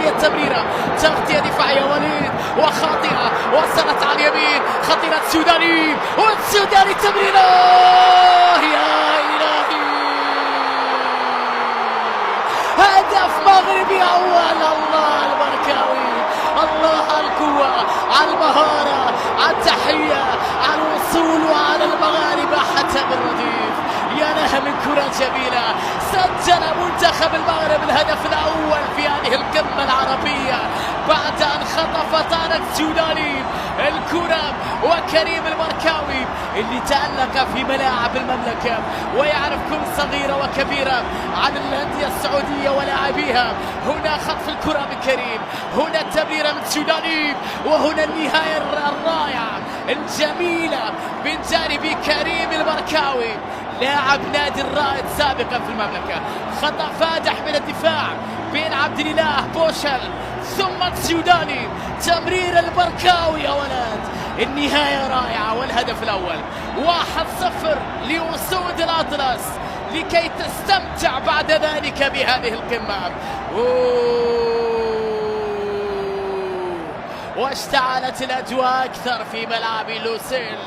هذه التمريرة تغطية دفاعية وليد وخاطئة وصلت على اليمين، خطيرة السوداني والسوداني تمريرة يا إلهي، هدف مغربي أول. الله البركاوي، الله على القوة، على المهارة، على التحية، على الوصول وعلى المغاربة حتى بالرديف. يا لها من كرة جميلة، سجل منتخب المغرب الهدف الأول في هذه القمة العربية بعد أن خطف طارق السوداني الكرة، وكريم البركاوي اللي تألق في ملاعب المملكة ويعرف كل صغيرة وكبيرة عن الأندية السعودية ولاعبيها. هنا خطف الكرة من كريم، هنا التمريرة من السوداني، وهنا النهاية الرائعة الجميلة من جانب كريم البركاوي لاعب نادي الرائد سابقا في المملكة. خطأ فادح من الدفاع بين عبد الاله بوشل ثم السوداني، تمرير البركاوي يا ولد، النهاية رائعة والهدف الأول 1-0 لأسود الأطلس لكي تستمتع بعد ذلك بهذه القمة. واشتعلت الأجواء أكثر في ملعب لوسيل.